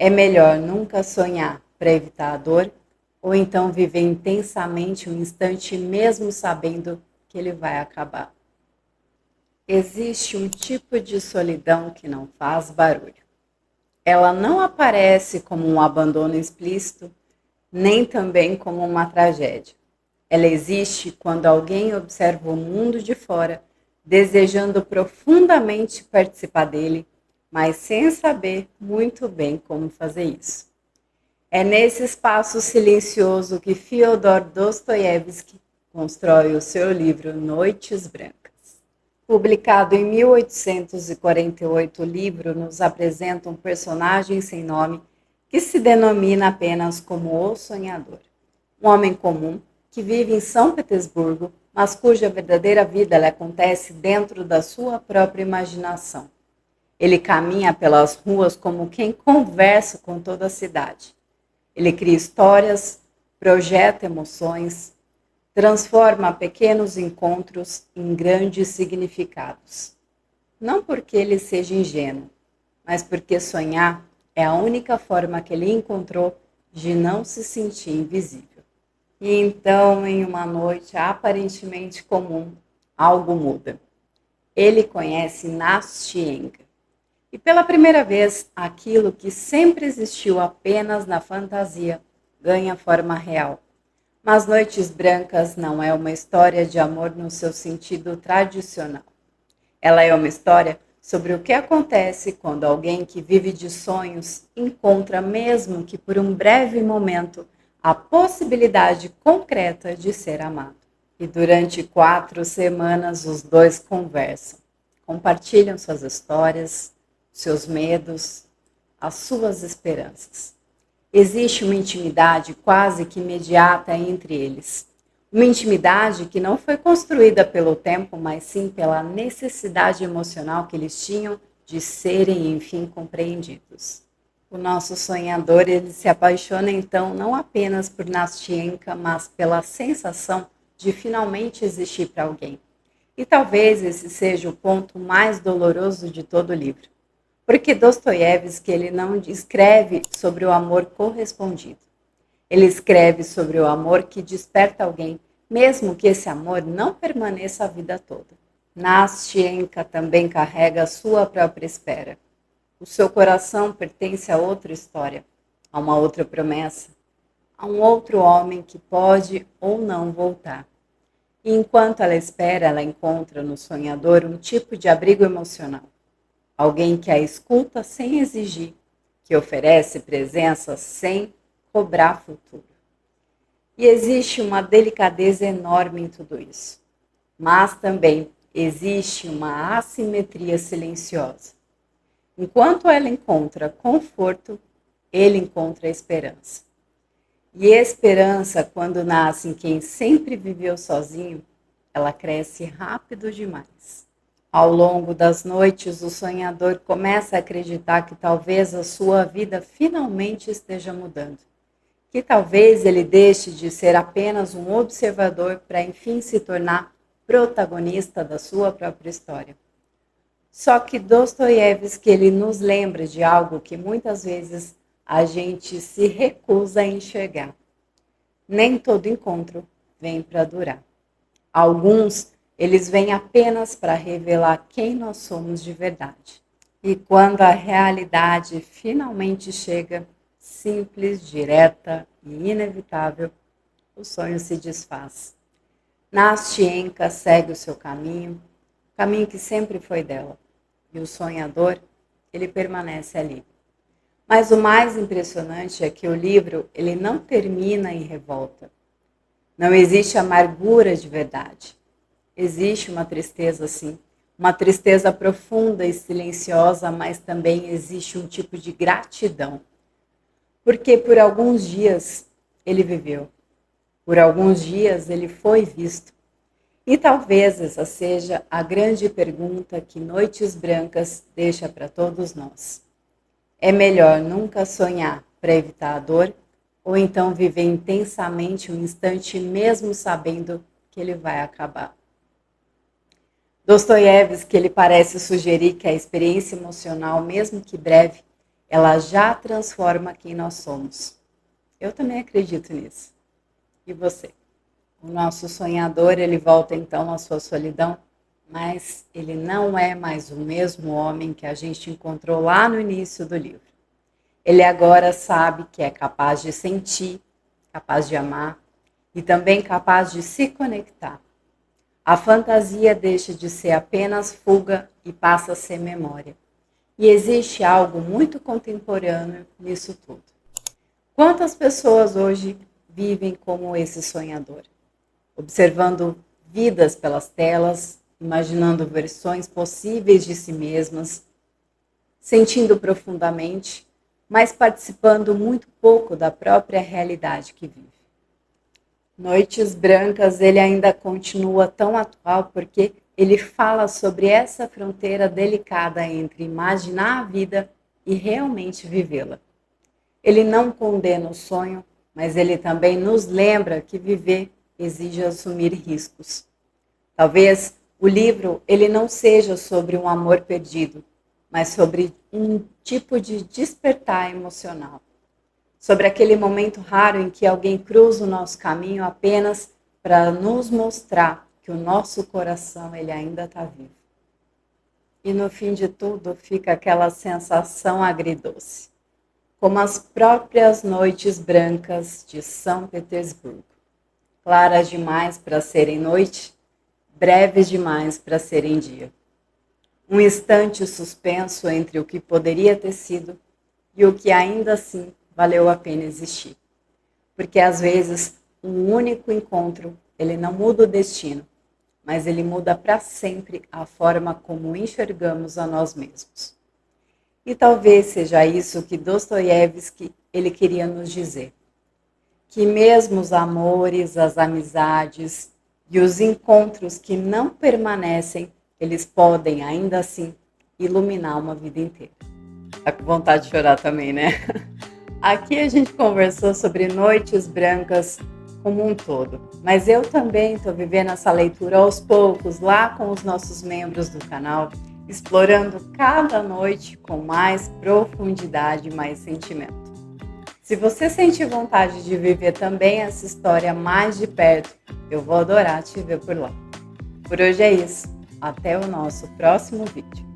É melhor nunca sonhar para evitar a dor, ou então viver intensamente um instante mesmo sabendo que ele vai acabar. Existe um tipo de solidão que não faz barulho. Ela não aparece como um abandono explícito, nem também como uma tragédia. Ela existe quando alguém observa o mundo de fora, desejando profundamente participar dele, mas sem saber muito bem como fazer isso. É nesse espaço silencioso que Fyodor Dostoiévski constrói o seu livro Noites Brancas. Publicado em 1848, o livro nos apresenta um personagem sem nome que se denomina apenas como o Sonhador. Um homem comum que vive em São Petersburgo, mas cuja verdadeira vida lhe acontece dentro da sua própria imaginação. Ele caminha pelas ruas como quem conversa com toda a cidade. Ele cria histórias, projeta emoções, transforma pequenos encontros em grandes significados. Não porque ele seja ingênuo, mas porque sonhar é a única forma que ele encontrou de não se sentir invisível. E então, em uma noite aparentemente comum, algo muda. Ele conhece Nastienka. E pela primeira vez, aquilo que sempre existiu apenas na fantasia ganha forma real. Mas Noites Brancas não é uma história de amor no seu sentido tradicional. Ela é uma história sobre o que acontece quando alguém que vive de sonhos encontra, mesmo que por um breve momento, a possibilidade concreta de ser amado. E durante 4 semanas os dois conversam, compartilham suas histórias, seus medos, as suas esperanças. Existe uma intimidade quase que imediata entre eles. Uma intimidade que não foi construída pelo tempo, mas sim pela necessidade emocional que eles tinham de serem, enfim, compreendidos. O nosso sonhador, ele se apaixona então não apenas por Nastienka, mas pela sensação de finalmente existir para alguém. E talvez esse seja o ponto mais doloroso de todo o livro. Porque Dostoiévski ele não escreve sobre o amor correspondido. Ele escreve sobre o amor que desperta alguém, mesmo que esse amor não permaneça a vida toda. Nastienka também carrega a sua própria espera. O seu coração pertence a outra história, a uma outra promessa, a um outro homem que pode ou não voltar. E enquanto ela espera, ela encontra no sonhador um tipo de abrigo emocional. Alguém que a escuta sem exigir, que oferece presença sem cobrar futuro. E existe uma delicadeza enorme em tudo isso. Mas também existe uma assimetria silenciosa. Enquanto ela encontra conforto, ele encontra esperança. E esperança, quando nasce em quem sempre viveu sozinho, ela cresce rápido demais. Ao longo das noites, o sonhador começa a acreditar que talvez a sua vida finalmente esteja mudando. Que talvez ele deixe de ser apenas um observador para enfim se tornar protagonista da sua própria história. Só que Dostoiévski ele nos lembra de algo que muitas vezes a gente se recusa a enxergar. Nem todo encontro vem para durar. Alguns, eles vêm apenas para revelar quem nós somos de verdade. E quando a realidade finalmente chega, simples, direta e inevitável, o sonho se desfaz. Nastienka segue o seu caminho que sempre foi dela. E o sonhador, ele permanece ali. Mas o mais impressionante é que o livro, ele não termina em revolta. Não existe amargura de verdade. Existe uma tristeza, sim. Uma tristeza profunda e silenciosa, mas também existe um tipo de gratidão. Porque por alguns dias ele viveu. Por alguns dias ele foi visto. E talvez essa seja a grande pergunta que Noites Brancas deixa para todos nós. É melhor nunca sonhar para evitar a dor, ou então viver intensamente um instante mesmo sabendo que ele vai acabar. Dostoiévski ele parece sugerir que a experiência emocional, mesmo que breve, ela já transforma quem nós somos. Eu também acredito nisso. E você? O nosso sonhador, ele volta então à sua solidão, mas ele não é mais o mesmo homem que a gente encontrou lá no início do livro. Ele agora sabe que é capaz de sentir, capaz de amar e também capaz de se conectar. A fantasia deixa de ser apenas fuga e passa a ser memória. E existe algo muito contemporâneo nisso tudo. Quantas pessoas hoje vivem como esse sonhador? Observando vidas pelas telas, imaginando versões possíveis de si mesmas, sentindo profundamente, mas participando muito pouco da própria realidade que vive. Noites Brancas, ele ainda continua tão atual porque ele fala sobre essa fronteira delicada entre imaginar a vida e realmente vivê-la. Ele não condena o sonho, mas ele também nos lembra que viver exige assumir riscos. Talvez o livro ele não seja sobre um amor perdido, mas sobre um tipo de despertar emocional. Sobre aquele momento raro em que alguém cruza o nosso caminho apenas para nos mostrar que o nosso coração ele ainda está vivo. E no fim de tudo fica aquela sensação agridoce, como as próprias noites brancas de São Petersburgo, claras demais para serem noite, breves demais para serem dia. Um instante suspenso entre o que poderia ter sido e o que ainda assim valeu a pena existir. Porque às vezes um único encontro, ele não muda o destino, mas ele muda para sempre a forma como enxergamos a nós mesmos. E talvez seja isso que Dostoiévski ele queria nos dizer. Que mesmo os amores, as amizades e os encontros que não permanecem, eles podem ainda assim iluminar uma vida inteira. Tá com vontade de chorar também, né? Aqui a gente conversou sobre Noites Brancas como um todo, mas eu também estou vivendo essa leitura aos poucos, lá com os nossos membros do canal, explorando cada noite com mais profundidade e mais sentimento. Se você sentir vontade de viver também essa história mais de perto, eu vou adorar te ver por lá. Por hoje é isso. Até o nosso próximo vídeo.